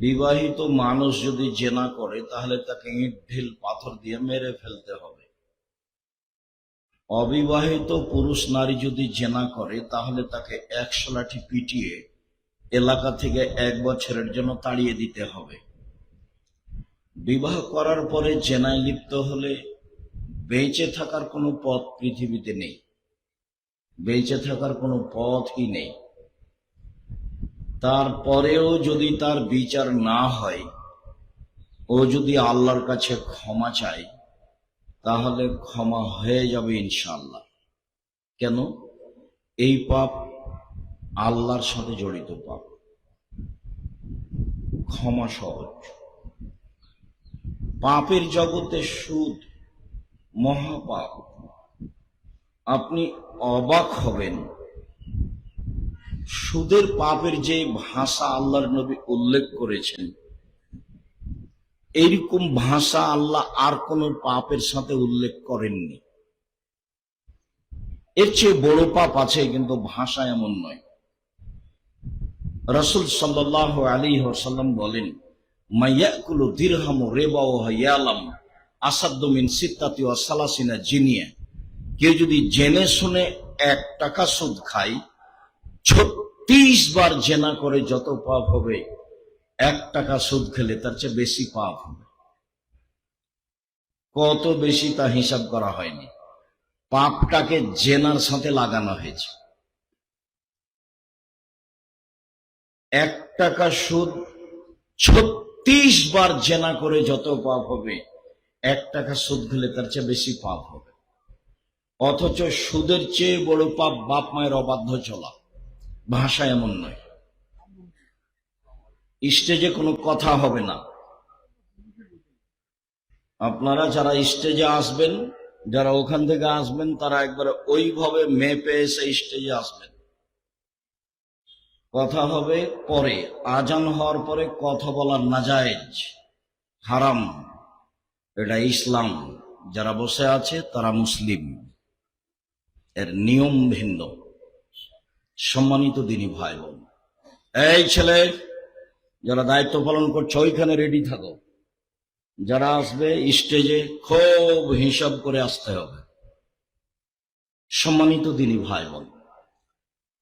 বিবাহিত মানুষ যদি জেনা করে তাহলে তাকে ইট ঢিল পাথর দিয়ে মেরে ফেলতে হবে। অবিবাহিত পুরুষ নারী যদি জেনা করে তাহলে তাকে 100 লাঠি পিটিয়ে এলাকা থেকে 1 বছরের জন্য তাড়িয়ে দিতে হবে। বিবাহ করার পরে জেনায় লিপ্ত হলে বেঁচে থাকার কোনো পথ পৃথিবীতে নেই, বেঁচে থাকার কোনো পথই নেই। তারপরেও যদি তার বিচার না হয়, ও যদি আল্লাহর কাছে ক্ষমা চায় তাহলে ক্ষমা হয়ে যাবে ইনশাআল্লাহ। কেন? এই পাপ আল্লাহর সাথে জড়িত পাপ, ক্ষমা সহজ। পাপের জগতে সুদ মহাপাপ। আপনি অবাক হবেন, সুদের পাপের যে ভাষা আল্লাহর নবী উল্লেখ করেছেন, এইরকম ভাষা আল্লাহ আর কোন পাপের সাথে উল্লেখ করেননি। এর চেয়ে বড় পাপ আছে, কিন্তু ভাষা এমন নয়। রাসূল সাল্লাল্লাহু আলাইহি ওয়াসাল্লাম বলেন, মাইয়াকুলু দিরহামু রিবা ওয়া ইয়ালাম আসাদ্দু মিন সিত্তাতি ওয়া সালাসিনা জিনিয়া। কেউ যদি জেনে শুনে 1 টাকা সুদ খায়, 36 বার জেনা করে যত পাপ হবে, 1 টাকা সুদ খেলে তার চেয়ে বেশি পাপ হবে। কত বেশি তা হিসাব করা হয়নি। পাপটাকে জেনার সাথে লাগানো হয়েছে। 1 টাকা সুদ 36 বার জেনা করে যত পাপ হবে, 1 টাকা সুদ খেলে তার চেয়ে বেশি পাপ হবে। অথচ সুদের চেয়ে বড় পাপ বাপ মায়ের অবাধ্য চলা। ভাষা এমন নয়। স্টেজে কোনো কথা হবে না। আপনারা যারা স্টেজে আসবেন, যারা ওখান থেকে আসবেন, তারা একবারে ওইভাবে মেপে এসে স্টেজে আসবেন। কথা হবে পরে, আজান হওয়ার পরে কথা বলা নাজায়েজ, হারাম। এটা ইসলাম। যারা বসে আছে তারা মুসলিম, এর নিয়ম ভিন্ন। সম্মানিত দিনী ভাই বোন, এই ছেলে যারা দায়িত্ব পালন করছে ওইখানে রেডি থাকো। যারা আসবে স্টেজে খুব হিসাব করে আসতে হবে। সম্মানিত দিনী ভাই বোন,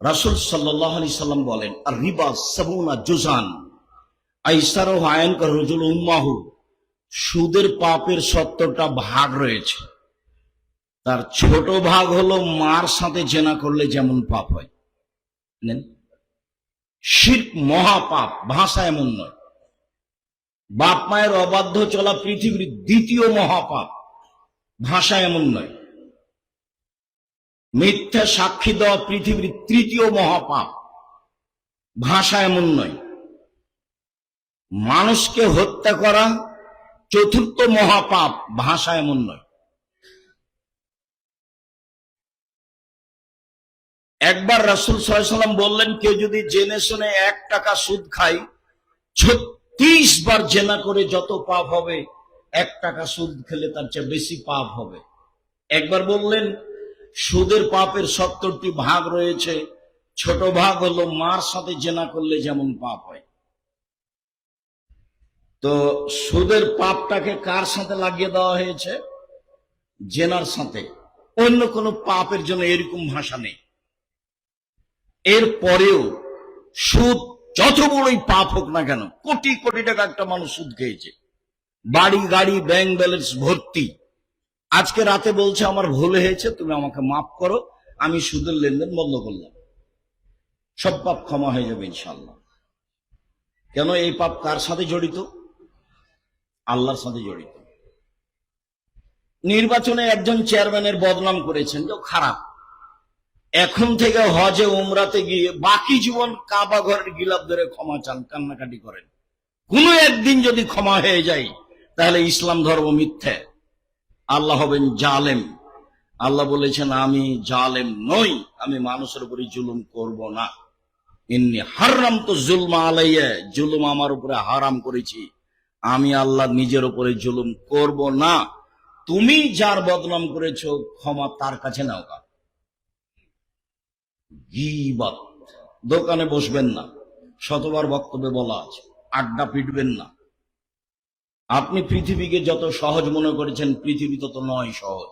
রাসূল সাল্লাল্লাহু আলাইহি সাল্লাম বলেন, আর রিবা সাবুনা জুজান আইসারু আয়ান কা রাজুল উম্মাহু। সুদের পাপের 70টা ভাগ রয়েছে। তার ছোট ভাগ হলো মার সাথে জেনা করলে যেমন পাপ হয়। শিরক মহাপাপ। ভাষা এমন নয়। বাপ মায়ের অবাধ্য চলা পৃথিবীর 2য় মহাপাপ। ভাষা এমন নয়। মিথ্যা সাক্ষী দেওয়া পৃথিবীর 3য় মহাপাপ। ভাষা এমন নয়। মানুষকে হত্যা করা 4র্থ মহাপাপ। ভাষা এমন নয়। একবার রাসূল সাল্লাল্লাহু আলাইহি ওয়াসাল্লাম বললেন, কেউ যদি জেনে শুনে 1 টাকা সুদ খায়, 36 বার জেনা করে যত পাপ হবে, 1 টাকা সুদ খেলে তার চেয়ে বেশি পাপ হবে। একবার বললেন, সুদের পাপের 70টি ভাগ রয়েছে। ছোট ভাগ হলো মার সাথে জেনা করলে যেমন পাপ হয়। তো সুদের পাপটাকে কার সাথে লাগিয়ে দেওয়া হয়েছে? জেনার সাথে। অন্য কোনো পাপের জন্য এরকম ভাষা নেই। এরপরেও সুদ যত বড়ই পাপ হোক না কেন, কোটি কোটি টাকা একটা মানুষ সুদ খেয়েছে, বাড়ি গাড়ি ব্যাংক ব্যালেন্স ভর্তি, আজকে রাতে বলছে আমার ভুল হয়েছে, তুমি আমাকে মাফ করো, আমি সুদের লেনদেন বন্ধ করলাম, সব পাপ ক্ষমা হয়ে যাবে ইনশাআল্লাহ। কেন? এই পাপ কার সাথে জড়িত? আল্লাহর সাথে জড়িত। নির্বাচনে একজন চেয়ারম্যানের বদনাম করেছেন, যে খারাপ। এখন থেকে হজে উমরাতে গিয়ে বাকি জীবন কাবা ঘরের গিলাপ ধরে ক্ষমা চান, কান্নাকাটি করেন। কোনো একদিন যদি ক্ষমা হয়ে যায় তাহলে ইসলাম ধর্ম মিথ্যে, আল্লাহ হবেন জালেম। আল্লাহ বলেছেন, আমি জালেম নই, আমি মানুষের উপরে জুলুম করব না। ইন্নী হারামতু যুলমা আলাইয়া, জুলুম আমার উপরে হারাম করেছি, আমি আল্লাহ নিজের উপরে জুলুম করব না। তুমি যার বদনাম করেছো ক্ষমা তার কাছে নাও। গীবত, দোকানে বসবেন না, শতবার বক্তব্যে বলা আছে। আড্ডা পিটবেন না। আপনি পৃথিবীকে যত সহজ মনে করেছেন, পৃথিবী তত নয় সহজ।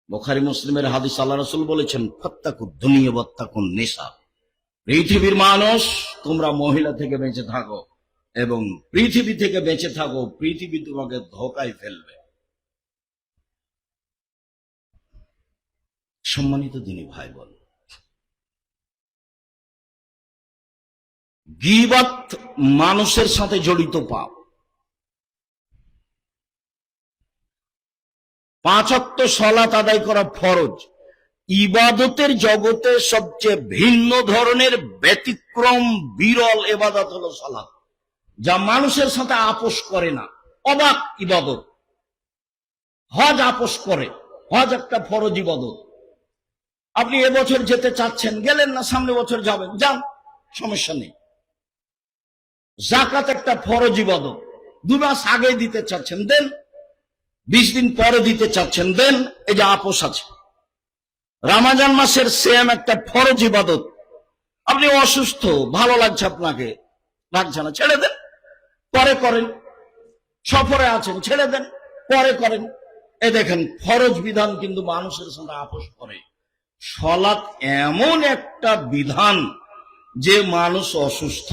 বুখারী মুসলিমের হাদিস, আল্লাহ রাসূল বলেছেন, ফাত্তাকুদ দুনিয়া ওয়াত্তাকুন নিসা। পৃথিবীর মানুষ, তোমরা মহিলা থেকে বেঁচে থাকো এবং পৃথিবী থেকে বেঁচে থাকো, পৃথিবী তোমাকে ধোকায় ফেলবে। সম্মানিত দিনী ভাই বোন, গীবত মানুষের সাথে জড়িত পাপ। 5 ওয়াক্ত সালাত আদায় করা ফরজ। ইবাদতের জগতে সবচেয়ে ভিন্ন ধরনের ব্যতিক্রম বিরল ইবাদত হলো সালাত, যা মানুষের সাথে আপোষ করে না। অবাক ইবাদত। হজ আপোষ করে, হজ একটা ফরজ ইবাদত। আপনি এবছর যেতে চাচ্ছেন, গেলেন না, সামনে বছর যাবেন, যান, সমস্যা নেই। যাকাত একটা ফরজ ইবাদত, 2 মাস আগে দিতে চাচ্ছেন, দেন। 20 দিন পরে দিতে চাচ্ছেন, দেন। এই যে আপোষ আছে। রমজান মাসের সিয়াম একটা ফরজ ইবাদত। আপনি অসুস্থ, ভালো লাগছে আপনাকে, লাগছে না, ছেড়ে দেন, পরে করেন। সফরে আছেন, ছেড়ে দেন, পরে করেন। এ দেখেন, ফরজ বিধান কিন্তু মানুষের সাথে আপোষ করে। সালাত এমন একটা বিধান যে মানুষ অসুস্থ,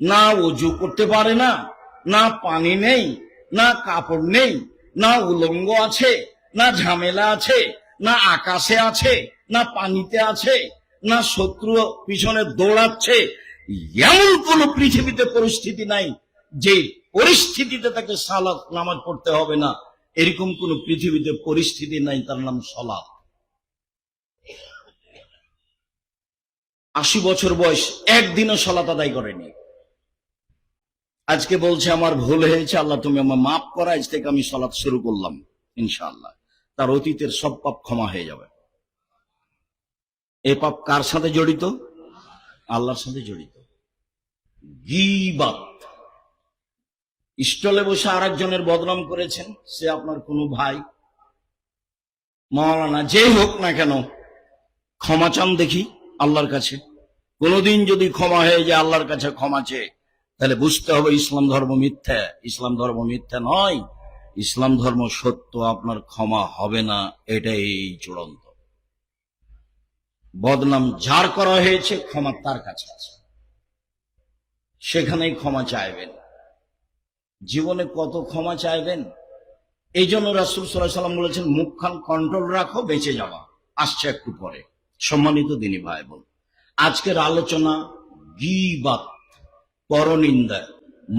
না ওযু করতে পারে না, না পানি নেই, না কাপড় নেই, না উলঙ্গ আছে, না ঝামেলা আছে, না আকাশে আছে, না পানিতে আছে, না শত্রু পিছনে দৌড়াচ্ছে, এমন কোন পৃথিবীতে পরিস্থিতি নাই যে পরিস্থিতিতে তাকে সালাত নামাজ পড়তে হবে না। এরকম কোন পৃথিবীতে পরিস্থিতি নাই, তার নাম সালাত। 80 বছর বয়স, একদিনও সালাত আদায় করেনি। আজকে বলছে আমার ভুল হয়েছে, আল্লাহ তুমি আমার মাফ করা, আজ থেকে আমি সালাত শুরু করলাম, ইনশাআল্লাহ তার অতীতের সব পাপ ক্ষমা হয়ে যাবে। এই পাপ কার সাথে জড়িত? আল্লাহর সাথে জড়িত। গীবত, স্টলে বসে আরেকজনের বদনাম করেছেন, সে আপনার কোনো ভাই, মাওলানা, যে হোক না কেন, ক্ষমা চান দেখি আল্লাহর কাছে। কোনদিন যদি ক্ষমা হয়ে যায় আল্লাহর কাছে ক্ষমা চেয়ে, তাহলে বুঝতে হবে ইসলাম ধর্ম মিথ্যা। ইসলাম ধর্ম মিথ্যা নয়, ইসলাম ধর্ম সত্য। আপনার ক্ষমা হবে না, এটাই চূড়ান্ত। বদনাম যার করা হয়েছে, ক্ষমা তার কাছে আছে, সেখানেই ক্ষমা চাইবেন। জীবনে কত ক্ষমা চাইবেন? এই জন্য রাসূল সাল্লাল্লাহু আলাইহি ওয়াসাল্লাম বলেছেন, মুখখান কন্ট্রোল রাখো, বেঁচে যাওয়া। আসছে একটু পরে। সম্মানিত দিনী ভাই বোন, আজকের আলোচনা গীবত, পরনিন্দা,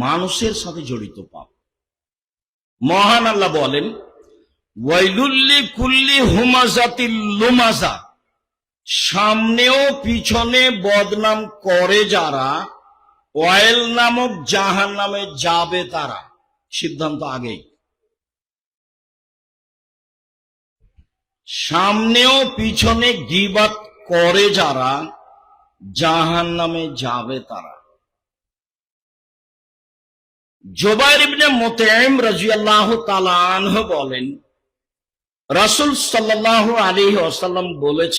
মানুষের সাথে জড়িত পাপ। মহান আল্লাহ বলেন, ওয়াইলুল লিকুল্লি হুমাযাতিল লুমাযা, সামনেও পিছনে বদনাম করে যারা, ওয়াইল নামক জাহান্নামে যাবে তারা। সিদ্ধান্ত আগেই। সামনেও পিছনে গীবত করে যারা, জাহান্নামে যাবে তারা। জুবাইর ইবনে মুতঈম রাদিয়াল্লাহু তাআলা আনহু বলেন, রাসূল সাল্লাল্লাহু আলাইহি ওয়াসাল্লাম বলেছেন,